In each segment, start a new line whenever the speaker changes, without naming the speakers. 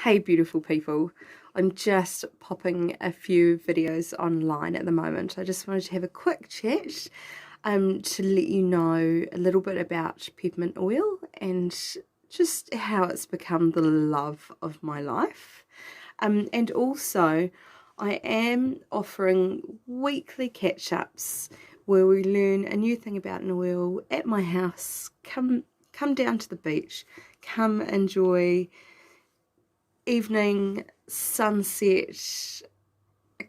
Hey beautiful people, I'm just popping a few videos online at the moment. I just wanted to have a quick chat to let you know a little bit about peppermint oil and just how it's become the love of my life. And also I am offering weekly catch-ups where we learn a new thing about an oil at my house. Come down to the beach, come enjoy evening sunset, a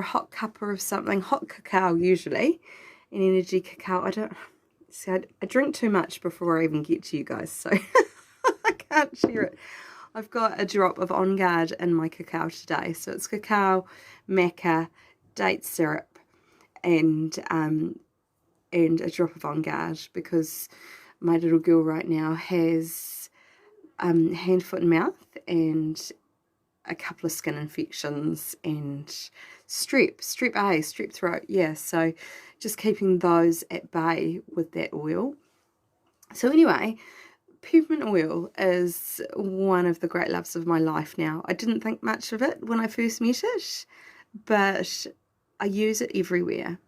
hot cuppa of something, hot cacao usually, an energy cacao. I drink too much before I even get to you guys, so I can't share it. I've got a drop of On Guard in my cacao today, so it's cacao, maca, date syrup, and a drop of On Guard because my little girl right now has hand, foot, and mouth, and a couple of skin infections and strep A, strep throat. Yeah, so just keeping those at bay with that oil. So anyway, peppermint oil is one of the great loves of my life now. I didn't think much of it when I first met it, but I use it everywhere.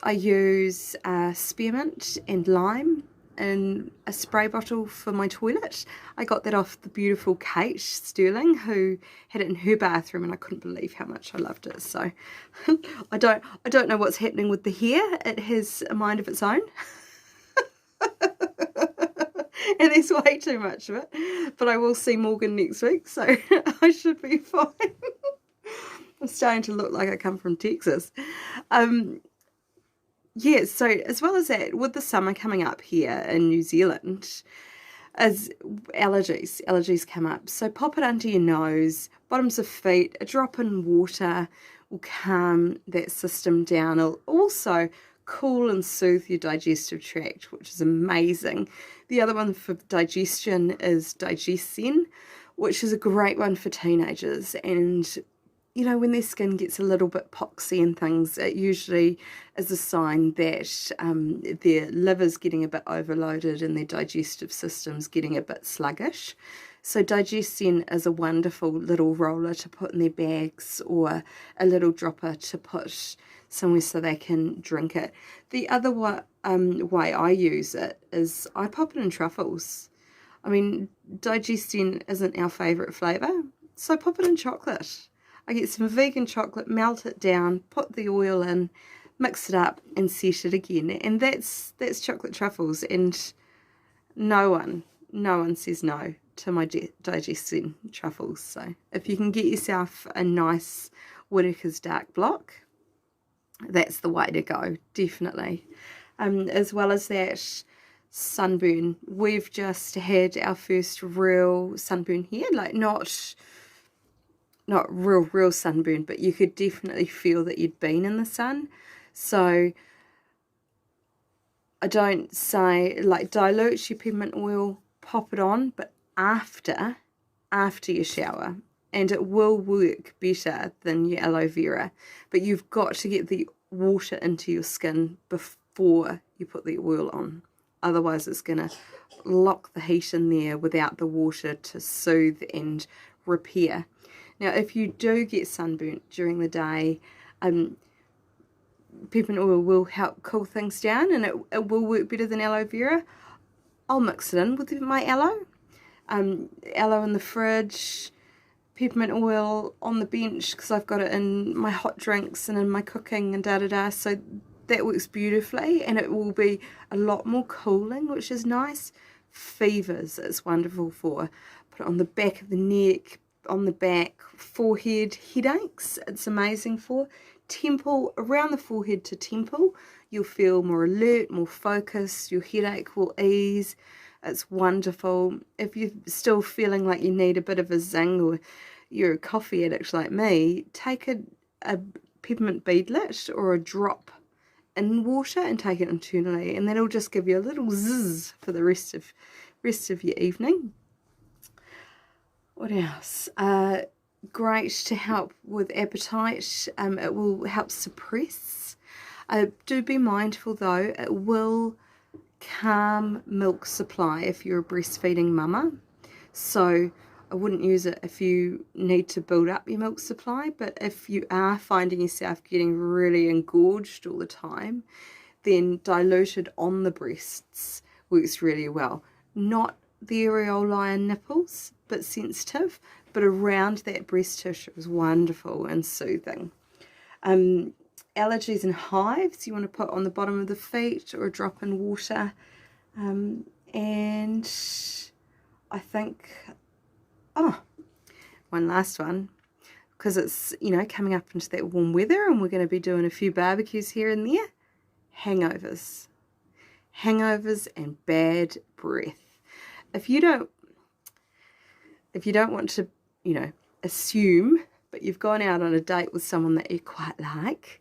I use spearmint and lime in a spray bottle for my toilet. I got that off the beautiful Kate Sterling, who had it in her bathroom, and I couldn't believe how much I loved it. So I don't know what's happening with the hair. It has a mind of its own. And there's way too much of it. But I will see Morgan next week, so I should be fine. I'm starting to look like I come from Texas. Yeah, so as well as that, with the summer coming up here in New Zealand, as allergies come up. So pop it under your nose, bottoms of feet, a drop in water will calm that system down. It'll also cool and soothe your digestive tract, which is amazing. The other one for digestion is Digestin, which is a great one for teenagers. And you know, when their skin gets a little bit poxy and things, it usually is a sign that their liver's getting a bit overloaded and their digestive system's getting a bit sluggish. So Digestin is a wonderful little roller to put in their bags or a little dropper to put somewhere so they can drink it. The other way I use it is I pop it in truffles. I mean, Digestin isn't our favourite flavour, so I pop it in chocolate. I get some vegan chocolate, melt it down, put the oil in, mix it up and set it again. And that's chocolate truffles, and no one says no to my Digestin truffles. So if you can get yourself a nice Whittaker's Dark Block, that's the way to go, definitely. As well as that, sunburn. We've just had our first real sunburn here, like not real sunburn, but you could definitely feel that you'd been in the sun. So I don't say like dilute your peppermint oil, pop it on, but after your shower, and it will work better than your aloe vera. But you've got to get the water into your skin before you put the oil on. Otherwise it's going to lock the heat in there without the water to soothe and repair. Now, if you do get sunburnt during the day, peppermint oil will help cool things down, and it will work better than aloe vera. I'll mix it in with my aloe. Aloe in the fridge, peppermint oil on the bench because I've got it in my hot drinks and in my cooking and da-da-da. So that works beautifully, and it will be a lot more cooling, which is nice. Fevers, it's wonderful for. Put it on the back of the neck, on the back, forehead, headaches, it's amazing for. Temple, around the forehead to temple, you'll feel more alert, more focused, your headache will ease. It's wonderful. If you're still feeling like you need a bit of a zing, or you're a coffee addict like me, take a peppermint beadlet or a drop in water and take it internally, and that'll just give you a little zzz for the rest of your evening. What else? Great to help with appetite. It will help suppress. Do be mindful though, it will calm milk supply if you're a breastfeeding mama. So I wouldn't use it if you need to build up your milk supply, but if you are finding yourself getting really engorged all the time, then diluted on the breasts works really well. Not the areolae and nipples, but sensitive, but around that breast tissue is wonderful and soothing. Allergies and hives you want to put on the bottom of the feet or a drop in water. And I think, one last one, because it's, coming up into that warm weather and we're going to be doing a few barbecues here and there. Hangovers and bad breath. If you don't want to, assume, but you've gone out on a date with someone that you quite like,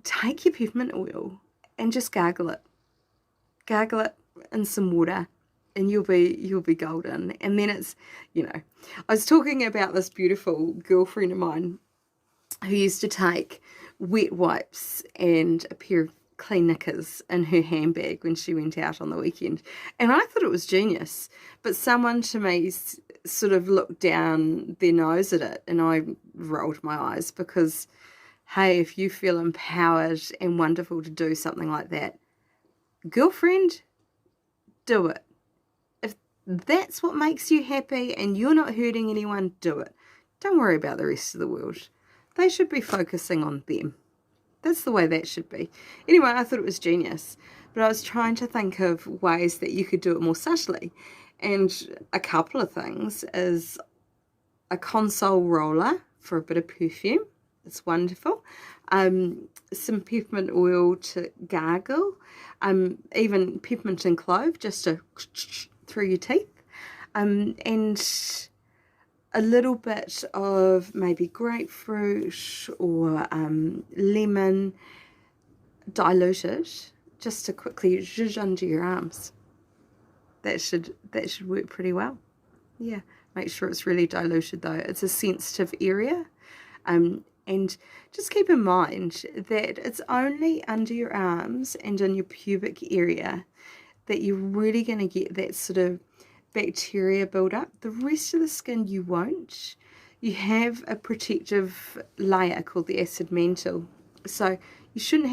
take your peppermint oil and just gargle it in some water, and you'll be golden. And then it's, I was talking about this beautiful girlfriend of mine who used to take wet wipes and a pair of clean knickers in her handbag when she went out on the weekend. And I thought it was genius, but someone to me sort of looked down their nose at it, and I rolled my eyes because, hey, if you feel empowered and wonderful to do something like that, girlfriend, do it. If that's what makes you happy and you're not hurting anyone, do it. Don't worry about the rest of the world. They should be focusing on them. That's the way that should be. Anyway, I thought it was genius, but I was trying to think of ways that you could do it more subtly. And a couple of things is a console roller for a bit of perfume. It's wonderful. Some peppermint oil to gargle. Even peppermint and clove just to through your teeth. And a little bit of maybe grapefruit or lemon diluted just to quickly zhuzh under your arms. That should work pretty well. Yeah, make sure it's really diluted though. It's a sensitive area. And just keep in mind that it's only under your arms and in your pubic area that you're really going to get that sort of bacteria build up. The rest of the skin you won't. You have a protective layer called the acid mantle, so you shouldn't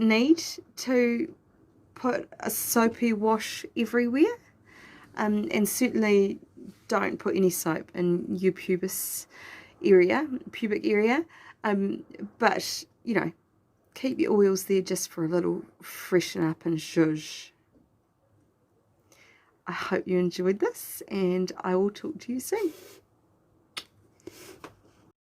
need to put a soapy wash everywhere, and certainly don't put any soap in your pubic area, but keep your oils there just for a little freshen up and zhuzh. I hope you enjoyed this, and I will talk to you soon.